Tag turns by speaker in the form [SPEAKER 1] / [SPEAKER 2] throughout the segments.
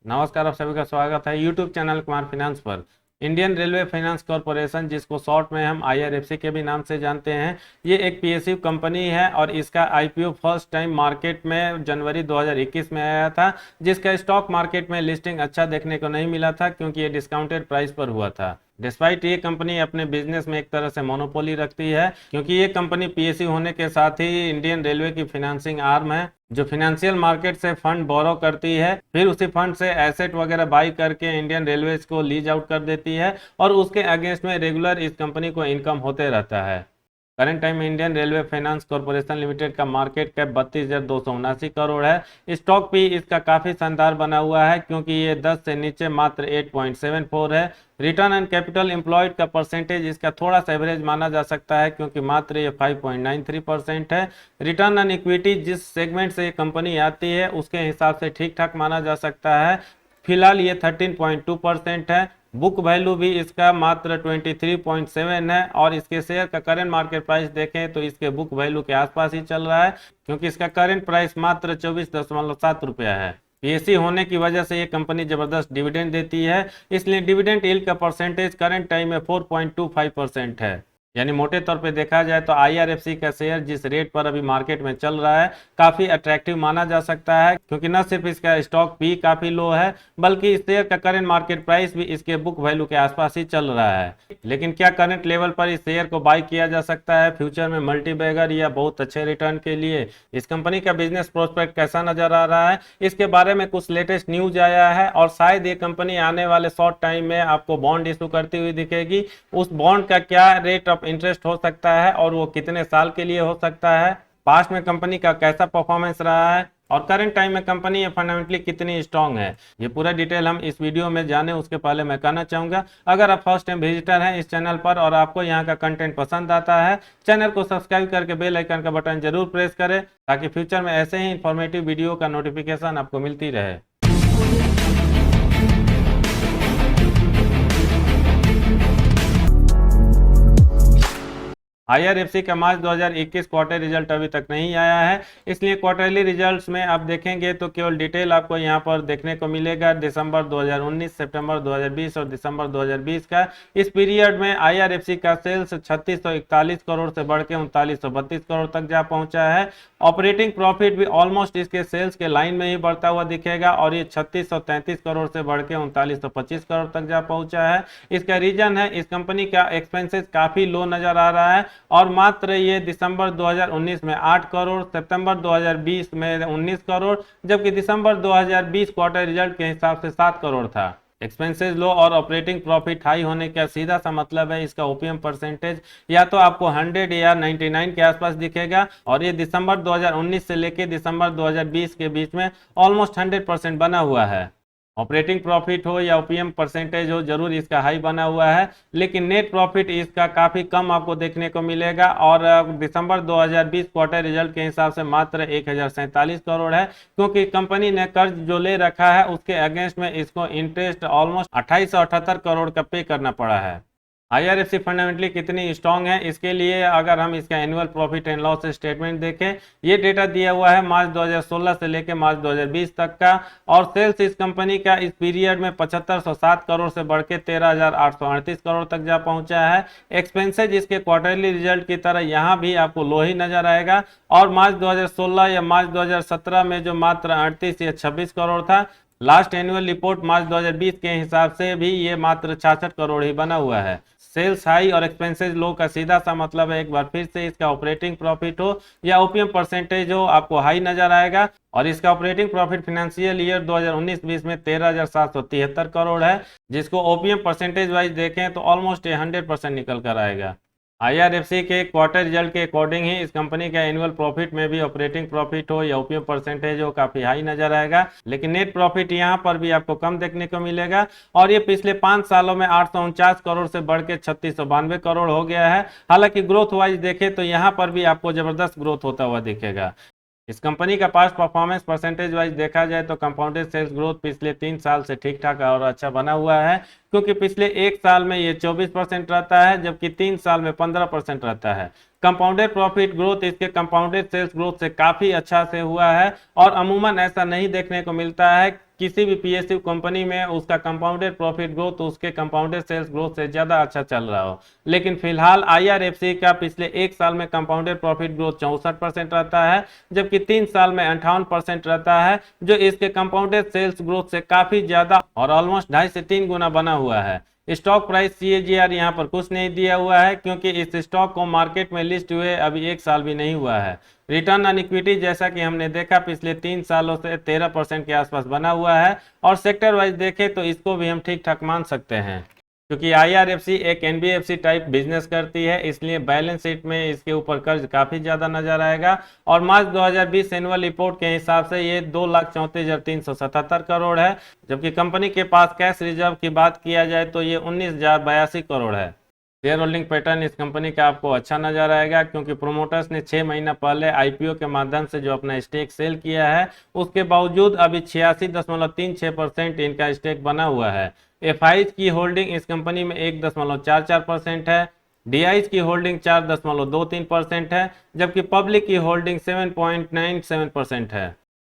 [SPEAKER 1] नमस्कार, आप सभी का स्वागत है यूट्यूब चैनल कुमार फाइनेंस पर। इंडियन रेलवे फाइनेंस कॉरपोरेशन, जिसको शॉर्ट में हम आईआरएफसी के भी नाम से जानते हैं, ये एक पीएसयू कंपनी है और इसका आईपीओ फर्स्ट टाइम मार्केट में जनवरी 2021 में आया था, जिसका स्टॉक मार्केट में लिस्टिंग अच्छा देखने को नहीं मिला था क्योंकि ये डिस्काउंटेड प्राइस पर हुआ था। डिस्पाइट ये कंपनी अपने बिजनेस में एक तरह से मोनोपोली रखती है क्योंकि ये कंपनी पीएसयू होने के साथ ही इंडियन रेलवे की फाइनेंसिंग आर्म है, जो फाइनेंशियल मार्केट से फंड बोरो करती है, फिर उसी फंड से एसेट वगैरह बाई करके इंडियन रेलवेज को लीज आउट कर देती है और उसके अगेंस्ट में रेगुलर इस कंपनी को इनकम होते रहता है। करंट टाइम में Indian railway finance corporation limited का मार्केट कैप 32,279 करोड़ है। स्टॉक भी इसका काफी शानदार बना हुआ है क्योंकि ये 10 से नीचे मात्र 8.74 है। रिटर्न ऑन कैपिटल एम्प्लॉयड का परसेंटेज इसका थोड़ा सा एवरेज माना जा सकता है क्योंकि मात्र ये 5.93% है। रिटर्न ऑन इक्विटी, जिस सेगमेंट से ये कंपनी आती है उसके हिसाब से ठीक ठाक माना जा सकता है। फिलहाल ये 13.2% है। बुक वैल्यू भी इसका मात्र 23.7 है और इसके शेयर का करंट मार्केट प्राइस देखें तो इसके बुक वैल्यू के आसपास ही चल रहा है क्योंकि इसका करंट प्राइस मात्र 24.7 रुपया है। पीएससी होने की वजह से ये कंपनी जबरदस्त डिविडेंड देती है, इसलिए डिविडेंड यील्ड का परसेंटेज करंट टाइम में 4.25% है। यानी मोटे तौर पे देखा जाए तो आईआरएफसी का शेयर जिस रेट पर अभी मार्केट में चल रहा है काफी अट्रैक्टिव माना जा सकता है क्योंकि न सिर्फ इसका स्टॉक पी काफी लो है बल्कि इस शेयर का करंट मार्केट प्राइस भी इसके बुक वैल्यू के आसपास ही चल रहा है। लेकिन क्या करंट लेवल पर इस शेयर को बाय किया जा सकता है फ्यूचर में मल्टी बैगर या बहुत अच्छे रिटर्न के लिए? इस कंपनी का बिजनेस प्रोस्पेक्ट कैसा नजर आ रहा है, इसके बारे में कुछ लेटेस्ट न्यूज आया है और शायद ये कंपनी आने वाले शॉर्ट टाइम में आपको बॉन्ड इशू करती हुई दिखेगी। उस बॉन्ड का क्या रेट ऑफ इंटरेस्ट हो सकता है और वो कितने साल के लिए हो सकता है, पास्ट में कंपनी का कैसा परफॉर्मेंस रहा है और करंट टाइम में कंपनी फंडामेंटली कितनी स्ट्रांग है, ये पूरा डिटेल हम इस वीडियो में जाने उसके पहले मैं कहना चाहूंगा, अगर आप फर्स्ट टाइम विजिटर हैं इस चैनल पर और आपको यहाँ का कंटेंट पसंद आता है, चैनल को सब्सक्राइब करके बेल आइकन का बटन जरूर प्रेस करें ताकि फ्यूचर में ऐसे ही इंफॉर्मेटिव वीडियो का नोटिफिकेशन आपको मिलती रहे। आईआरएफसी का मार्च 2021 क्वार्टर रिजल्ट अभी तक नहीं आया है, इसलिए क्वार्टरली रिजल्ट्स में आप देखेंगे तो केवल डिटेल आपको यहाँ पर देखने को मिलेगा दिसंबर 2019, सितंबर 2020 और दिसंबर 2020 का। इस पीरियड में आईआरएफसी का सेल्स 3641 करोड़ से बढ़ के 3932 करोड़ तक जा पहुंचा है। ऑपरेटिंग प्रॉफिट भी ऑलमोस्ट इसके सेल्स के लाइन में ही बढ़ता हुआ दिखेगा और ये 3633 करोड़ से बढ़ के 3925 करोड़ तक जा पहुंचा है। इसका रीजन है इस कंपनी का एक्सपेंसेस काफी लो नजर आ रहा है और मात्र ये दिसंबर 2019 में 8 करोड़, सितंबर 2020 में 19 करोड़, जबकि दिसंबर 2020 क्वार्टर रिजल्ट के हिसाब से 7 करोड़ था। एक्सपेंसेस लो और ऑपरेटिंग प्रॉफिट हाई होने का सीधा सा मतलब है इसका ओपीएम परसेंटेज या तो आपको 100 या 99 के आसपास दिखेगा और ये दिसंबर 2019 से लेके दिसंबर 2020 के बीच में ऑलमोस्ट 100% बना हुआ है। ऑपरेटिंग प्रॉफिट हो या ओपीएम परसेंटेज हो, जरूर इसका हाई बना हुआ है, लेकिन नेट प्रॉफिट इसका काफी कम आपको देखने को मिलेगा और दिसंबर 2020 क्वार्टर रिजल्ट के हिसाब से मात्र 1047 करोड़ है क्योंकि कंपनी ने कर्ज जो ले रखा है उसके अगेंस्ट में इसको इंटरेस्ट ऑलमोस्ट 2878 करोड़ का पे करना पड़ा है। आईआरएफसी फंडामेंटली कितनी स्ट्रांग है, इसके लिए अगर हम इसका annual profit and loss statement देखें, ये डेटा दिया हुआ है मार्च 2016 से लेकर मार्च 2020 तक का और सेल्स इस कंपनी का इस पीरियड में 7507 करोड़ से बढ़ के 13838 करोड़ तक जा पहुंचा है। एक्सपेंसेज इसके क्वार्टरली रिजल्ट की तरह यहाँ भी आपको लो ही नजर आएगा और मार्च 2016 या मार्च 2017 में जो मात्र 38 या 26 करोड़ था, लास्ट एनुअल रिपोर्ट मार्च 2020 के हिसाब से भी ये मात्र 66 करोड़ ही बना हुआ है। सेल्स हाई और एक्सपेंसेस लो का सीधा सा मतलब है एक बार फिर से इसका ऑपरेटिंग प्रॉफिट हो या ओपीएम परसेंटेज हो आपको हाई नजर आएगा और इसका ऑपरेटिंग प्रॉफिट फाइनेंशियल ईयर 2019-20 में 13,773 करोड़ है, जिसको ओपीएम परसेंटेज वाइज देखें तो ऑलमोस्ट 100% निकल कर आएगा। आईआरएफसी के क्वार्टर रिजल्ट के अकॉर्डिंग ही इस कंपनी का एनुअल प्रॉफिट में भी ऑपरेटिंग प्रॉफिट हो या ओपीएम परसेंटेज हो काफी हाई नजर आएगा, लेकिन नेट प्रॉफिट यहां पर भी आपको कम देखने को मिलेगा और ये पिछले 5 सालों में 849 करोड़ से बढ़ के 3692 करोड़ हो गया है। हालांकि ग्रोथ वाइज देखें तो यहाँ पर भी आपको जबरदस्त ग्रोथ होता हुआ दिखेगा। इस कंपनी का पास्ट परफॉर्मेंस परसेंटेज वाइज देखा जाए तो कंपाउंडेड सेल्स ग्रोथ पिछले 3 साल से ठीक ठाक और अच्छा बना हुआ है क्योंकि पिछले 1 साल में ये 24% रहता है जबकि 3 साल में 15% रहता है। कंपाउंडेड प्रॉफिट ग्रोथ इसके कंपाउंडेड सेल्स ग्रोथ से काफी अच्छा से हुआ है और अमूमन ऐसा नहीं देखने को मिलता है किसी भी पीएसयू कंपनी में उसका कंपाउंडेड प्रॉफिट ग्रोथ उसके कंपाउंडेड सेल्स ग्रोथ से ज़्यादा अच्छा चल रहा हो। लेकिन फिलहाल आईआरएफसी का पिछले एक साल में कंपाउंडेड प्रॉफिट ग्रोथ 64% रहता है, जबकि 3 साल में 58% रहता है, जो इसके कंपाउंडेड सेल्स ग्रोथ से काफ़ी ज़्यादा और ऑलमोस्ट 2.5 से 3 गुना बना हुआ है। स्टॉक प्राइस सीएजीआर यहाँ पर कुछ नहीं दिया हुआ है, क्योंकि इस स्टॉक को मार्केट में लिस्ट हुए अभी एक साल भी नहीं हुआ है। रिटर्न ऑन इक्विटी जैसा कि हमने देखा पिछले 3 सालों से 13% के आसपास बना हुआ है, और सेक्टर वाइज देखें तो इसको भी हम ठीक ठाक मान सकते हैं, क्योंकि आईआरएफसी एक एनबीएफसी टाइप बिजनेस करती है, इसलिए बैलेंस शीट में इसके ऊपर कर्ज काफ़ी ज़्यादा नजर आएगा। और मार्च 2020 एनुअल रिपोर्ट के हिसाब से ये 2,34,377 करोड़ है, जबकि कंपनी के पास कैश रिजर्व की बात किया जाए तो ये 19,082 करोड़ है। शेयर होल्डिंग पैटर्न इस कंपनी का आपको अच्छा नजर आएगा, क्योंकि प्रोमोटर्स ने 6 महीना पहले आईपीओ के माध्यम से जो अपना स्टेक सेल किया है, उसके बावजूद अभी 86.36% इनका स्टेक बना हुआ है। एफआईज की होल्डिंग इस कंपनी में 1.44% है, डीआईज की होल्डिंग 4.23% है, जबकि पब्लिक की होल्डिंग 7.97% है।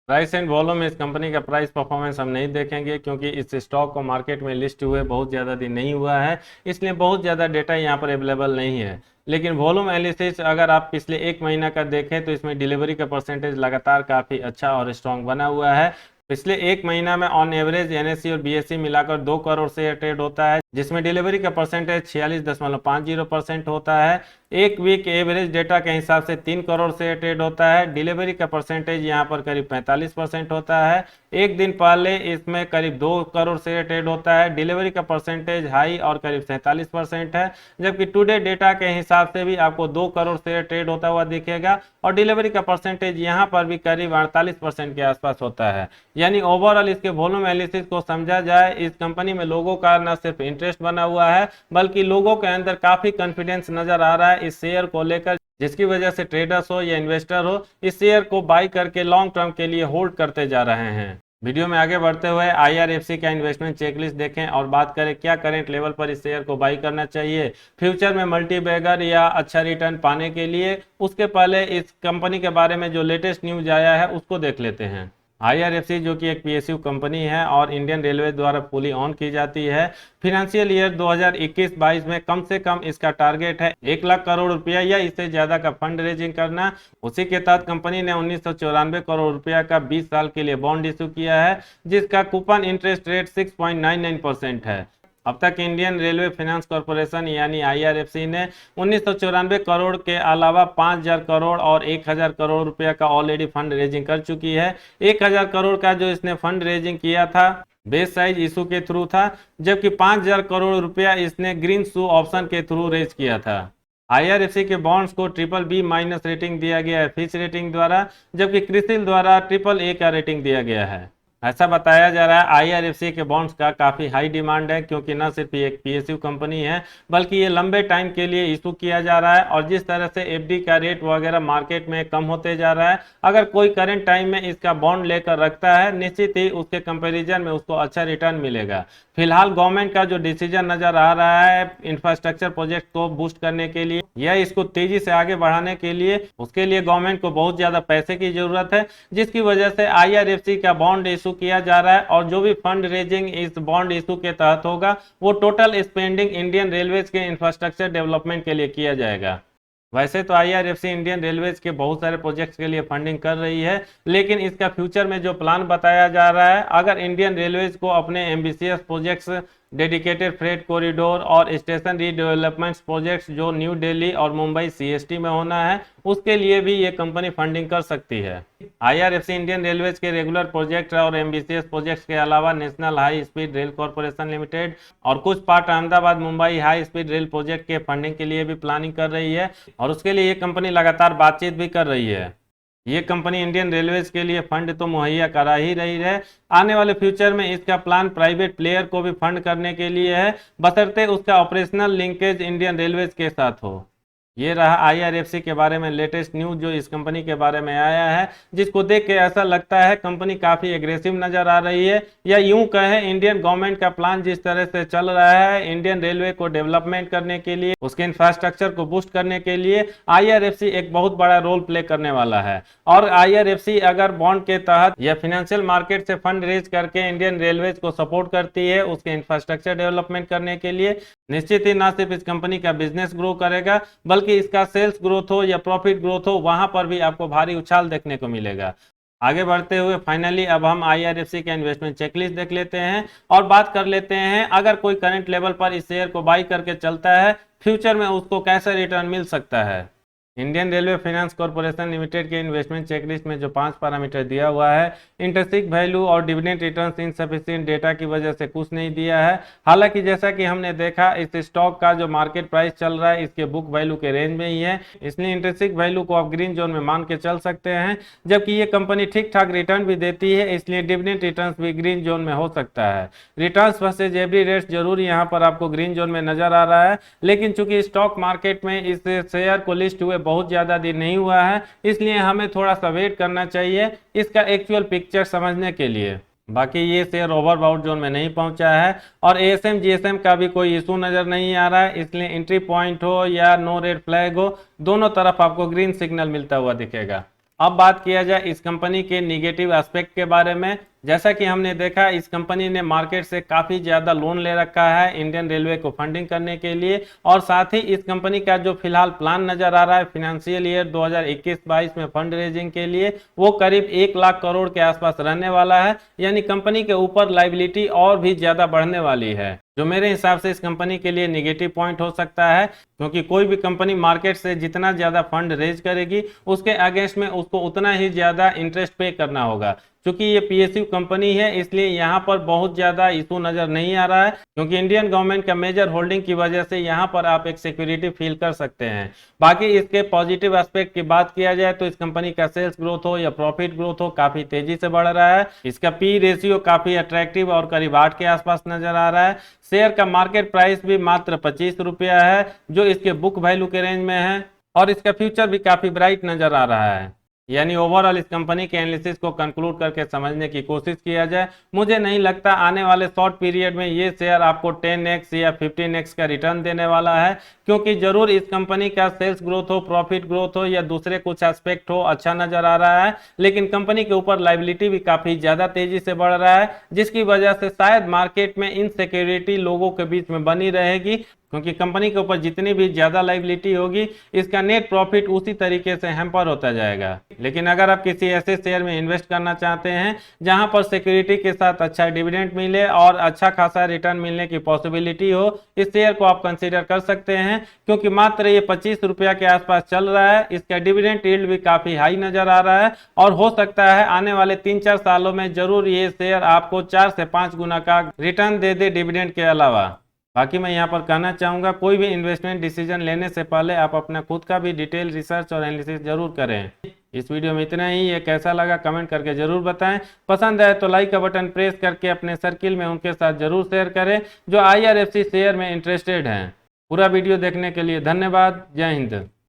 [SPEAKER 1] प्राइस एंड वॉल्यूम में इस कंपनी का प्राइस परफॉर्मेंस हम नहीं देखेंगे, क्योंकि इस स्टॉक को मार्केट में लिस्ट हुए बहुत ज़्यादा दिन नहीं हुआ है, इसलिए बहुत ज़्यादा डेटा यहाँ पर अवेलेबल नहीं है। लेकिन वॉल्यूम एनालिसिस अगर आप पिछले एक महीना का देखें तो इसमें डिलीवरी का परसेंटेज लगातार काफ़ी अच्छा और स्ट्रॉन्ग बना हुआ है। पिछले एक महीना में ऑन एवरेज एनएससी और बीएससी मिलाकर 2 करोड़ शेयर ट्रेड होता है, जिसमें डिलीवरी का परसेंटेज 46.50% होता है। एक वीक एवरेज डेटा के हिसाब से 3 करोड़ शेयर ट्रेड होता है, डिलीवरी का परसेंटेज यहाँ पर करीब 45% होता है। एक दिन पहले इसमें करीब 2 करोड़ शेयर ट्रेड होता है, डिलीवरी का परसेंटेज हाई और करीब 47% है, जबकि टुडे डेटा के हिसाब से भी आपको 2 करोड़ शेयर ट्रेड होता हुआ दिखेगा, और डिलीवरी का परसेंटेज यहाँ पर भी करीब 48% के आसपास होता है। यानी ओवरऑल इसके वॉल्यूम एनालिसिस को समझा जाए, इस कंपनी में लोगों का न सिर्फ इंटरेस्ट बना हुआ है, बल्कि लोगों के अंदर काफी कॉन्फिडेंस नजर आ रहा है इस शेयर को लेकर, जिसकी वजह से ट्रेडर्स हो या इन्वेस्टर हो इस शेयर को बाई करके लॉन्ग टर्म के लिए होल्ड करते जा रहे हैं। वीडियो में आगे बढ़ते हुए आईआरएफसी का इन्वेस्टमेंट चेकलिस्ट देखें और बात करें क्या करेंट लेवल पर इस शेयर को बाई करना चाहिए फ्यूचर में मल्टी बैगर या अच्छा रिटर्न पाने के लिए। उसके पहले इस कंपनी के बारे में जो लेटेस्ट न्यूज आया है उसको देख लेते हैं। आईआरएफसी जो कि एक पीएसयू कंपनी है और इंडियन रेलवे द्वारा फुली ऑन की जाती है, फिनेंशियल ईयर 2021-22 में कम से कम इसका टारगेट है 1 लाख करोड़ रुपया या इससे ज्यादा का फंड रेजिंग करना। उसी के तहत कंपनी ने 1994 करोड़ रुपया का 20 साल के लिए बॉन्ड इशू किया है, जिसका कूपन इंटरेस्ट रेट 6.99% है। अब तक इंडियन रेलवे फाइनेंस कॉर्पोरेशन यानी आईआरएफसी ने 1994 करोड़ के अलावा 5000 करोड़ और 1000 करोड़ रुपया का ऑलरेडी फंड रेजिंग कर चुकी है। 1000 करोड़ का जो इसने फंड रेजिंग किया था बेस साइज इशू के थ्रू था, जबकि 5000 करोड़ रुपया इसने ग्रीन शू ऑप्शन के थ्रू रेज किया था। आईआरएफसी के बॉन्ड्स को BBB- रेटिंग दिया गया है फिच रेटिंग द्वारा, जबकि क्रिसिल द्वारा AAA का रेटिंग दिया गया है। ऐसा बताया जा रहा है आईआरएफसी के बॉन्ड्स का काफ़ी हाई डिमांड है, क्योंकि न सिर्फ ये एक पीएसयू कंपनी है बल्कि ये लंबे टाइम के लिए इशू किया जा रहा है, और जिस तरह से एफडी का रेट वगैरह मार्केट में कम होते जा रहा है, अगर कोई करंट टाइम में इसका बॉन्ड लेकर रखता है निश्चित ही उसके कंपैरिजन में उसको अच्छा रिटर्न मिलेगा। फिलहाल गवर्नमेंट का जो डिसीजन नजर आ रहा है इंफ्रास्ट्रक्चर प्रोजेक्ट को बूस्ट करने के लिए या इसको तेजी से आगे बढ़ाने के लिए, उसके लिए गवर्नमेंट को बहुत ज्यादा पैसे की जरूरत है, जिसकी वजह से आईआरएफसी का बॉन्ड इशू किया जा रहा है। और जो भी फंड रेजिंग इस बॉन्ड इशू के तहत होगा वो टोटल स्पेंडिंग इंडियन रेलवेज के इंफ्रास्ट्रक्चर डेवलपमेंट के लिए किया जाएगा। वैसे तो आईआरएफसी इंडियन रेलवेज के बहुत सारे प्रोजेक्ट्स के लिए फंडिंग कर रही है, लेकिन इसका फ्यूचर में जो प्लान बताया जा रहा है, अगर इंडियन रेलवेज को अपने ambitious projects dedicated freight corridor और स्टेशन रीडेवलपमेंट्स प्रोजेक्ट्स जो न्यू दिल्ली और मुंबई सीएसटी में होना है, उसके लिए भी ये कंपनी फंडिंग कर सकती है। आईआरएफसी इंडियन रेलवेज के रेगुलर प्रोजेक्ट और एम्बिशियस प्रोजेक्ट्स के अलावा national high speed rail corporation limited और कुछ part Ahmedabad Mumbai high speed rail project के फंडिंग के लिए भी प्लानिंग कर रही है, और उसके लिए ये कंपनी लगातार बातचीत भी कर रही है। ये कंपनी इंडियन रेलवेज के लिए फंड तो मुहैया करा ही रही है, आने वाले फ्यूचर में इसका प्लान प्राइवेट प्लेयर को भी फंड करने के लिए है, बशर्ते उसका ऑपरेशनल लिंकेज इंडियन रेलवेज के साथ हो। ये रहा आईआरएफसी के बारे में लेटेस्ट न्यूज जो इस कंपनी के बारे में आया है, जिसको देख के ऐसा लगता है कंपनी काफी एग्रेसिव नजर आ रही है, या यूं कहें इंडियन गवर्नमेंट का प्लान जिस तरह से चल रहा है इंडियन रेलवे को डेवलपमेंट करने के लिए, उसके इंफ्रास्ट्रक्चर को बूस्ट करने के लिए आईआरएफसी एक बहुत बड़ा रोल प्ले करने वाला है। और आईआरएफसी अगर बॉन्ड के तहत या फाइनेंशियल मार्केट से फंड रेज करके इंडियन रेलवेज को सपोर्ट करती है उसके इंफ्रास्ट्रक्चर डेवलपमेंट करने के लिए, निश्चित ही ना सिर्फ इस कंपनी का बिजनेस ग्रो करेगा बल्कि इसका सेल्स ग्रोथ हो या प्रॉफिट ग्रोथ हो वहां पर भी आपको भारी उछाल देखने को मिलेगा। आगे बढ़ते हुए फाइनली अब हम आईआरएफसी का इन्वेस्टमेंट चेकलिस्ट देख लेते हैं और बात कर लेते हैं अगर कोई करंट लेवल पर इस शेयर को बाई करके चलता है फ्यूचर में उसको कैसे रिटर्न मिल सकता है। Indian railway finance corporation limited के इन्वेस्टमेंट चेकलिस्ट में जो 5 पैरामीटर दिया हुआ है, इंटरेस्ट वैल्यू और डिविडेंड रिटर्न्स इनसफिशिएंट डेटा की वजह से कुछ नहीं दिया है। हालांकि जैसा कि हमने देखा इस स्टॉक का जो मार्केट प्राइस चल रहा है इसके बुक वैल्यू के रेंज में ही है, इसलिए इंटरेस्ट वैल्यू को आप ग्रीन जोन में मान के चल सकते हैं। जबकि ये कंपनी ठीक ठाक रिटर्न भी देती है इसलिए डिविडेंड रिटर्न भी ग्रीन जोन में हो सकता है। रिटर्न्स वर्सेज एवरी रेट जरूर यहाँ पर आपको ग्रीन जोन में नजर आ रहा है, लेकिन चूंकि स्टॉक मार्केट में इस शेयर को लिस्ट हुए बहुत ज्यादा दिन नहीं हुआ है इसलिए हमें थोड़ा सा वेट करना चाहिए इसका एक्चुअल पिक्चर समझने के लिए। बाकी ये शेयर ओवरबाउट जोन में नहीं पहुंचा है और एएसएम जीएसएम का भी कोई इशू नजर नहीं आ रहा है, इसलिए एंट्री पॉइंट हो या नो रेड फ्लैग हो दोनों तरफ आपको ग्रीन सिग्नल मिलता हुआ दिखेगा। अब बात किया जाए इस कंपनी के निगेटिव एस्पेक्ट के बारे में। जैसा कि हमने देखा इस कंपनी ने मार्केट से काफी ज्यादा लोन ले रखा है इंडियन रेलवे को फंडिंग करने के लिए, और साथ ही इस कंपनी का जो फिलहाल प्लान नजर आ रहा है फाइनेंशियल ईयर 2021-22 में फंड रेजिंग के लिए वो करीब 1 लाख करोड़ के आसपास रहने वाला है, यानी कंपनी के ऊपर लायबिलिटी और भी ज्यादा बढ़ने वाली है, जो मेरे हिसाब से इस कंपनी के लिए नेगेटिव पॉइंट हो सकता है, क्योंकि कोई भी कंपनी मार्केट से जितना ज्यादा फंड रेज करेगी उसके अगेंस्ट में उसको उतना ही ज्यादा इंटरेस्ट पे करना होगा। क्योंकि ये पीएसयू कंपनी है इसलिए यहाँ पर बहुत ज्यादा इशू नजर नहीं आ रहा है, क्योंकि इंडियन गवर्नमेंट का मेजर होल्डिंग की वजह से यहाँ पर आप एक सिक्योरिटी फील कर सकते हैं। बाकी इसके पॉजिटिव एस्पेक्ट की बात किया जाए तो इस कंपनी का सेल्स ग्रोथ हो या प्रॉफिट ग्रोथ हो काफी तेजी से बढ़ रहा है, इसका पी रेशियो काफी अट्रैक्टिव और करीब 8 के आसपास नजर आ रहा है। शेयर का मार्केट प्राइस भी मात्र 25 रुपया है जो इसके बुक वैल्यू के रेंज में है, और इसका फ्यूचर भी काफी ब्राइट नजर आ रहा है। यानी ओवरऑल इस कंपनी के एनालिसिस को कंक्लूड करके समझने की कोशिश किया जाए, मुझे नहीं लगता आने वाले शॉर्ट पीरियड में ये शेयर आपको 10x या 15x का रिटर्न देने वाला है, क्योंकि जरूर इस कंपनी का सेल्स ग्रोथ हो, प्रॉफिट ग्रोथ हो या दूसरे कुछ एस्पेक्ट हो अच्छा नजर आ रहा है, लेकिन कंपनी के ऊपर लायबिलिटी भी काफी ज्यादा तेजी से बढ़ रहा है, जिसकी वजह से शायद मार्केट में इनसिक्योरिटी लोगों के बीच में बनी रहेगी, क्योंकि कंपनी के ऊपर जितनी भी ज्यादा लायबिलिटी होगी इसका नेट प्रॉफिट उसी तरीके से हैम्पर होता जाएगा। लेकिन अगर आप किसी ऐसे शेयर में इन्वेस्ट करना चाहते हैं जहां पर सिक्योरिटी के साथ अच्छा डिविडेंड मिले और अच्छा खासा रिटर्न मिलने की पॉसिबिलिटी हो, इस शेयर को आप कंसीडर कर सकते हैं, क्योंकि मात्र ये 25 रुपया के आसपास चल रहा है, इसका डिविडेंड यील्ड भी काफी हाई नजर आ रहा है, और हो सकता है आने वाले 3-4 सालों में जरूर ये शेयर आपको 4 से 5 गुना का रिटर्न दे दे डिविडेंड के अलावा। बाकी मैं यहाँ पर कहना चाहूँगा कोई भी इन्वेस्टमेंट डिसीजन लेने से पहले आप अपना खुद का भी डिटेल रिसर्च और एनालिसिस जरूर करें। इस वीडियो में इतना ही, ये कैसा लगा कमेंट करके जरूर बताएं, पसंद आए तो लाइक का बटन प्रेस करके अपने सर्किल में उनके साथ जरूर शेयर करें जो आईआरएफसी शेयर में इंटरेस्टेड हैं। पूरा वीडियो देखने के लिए धन्यवाद। जय हिंद।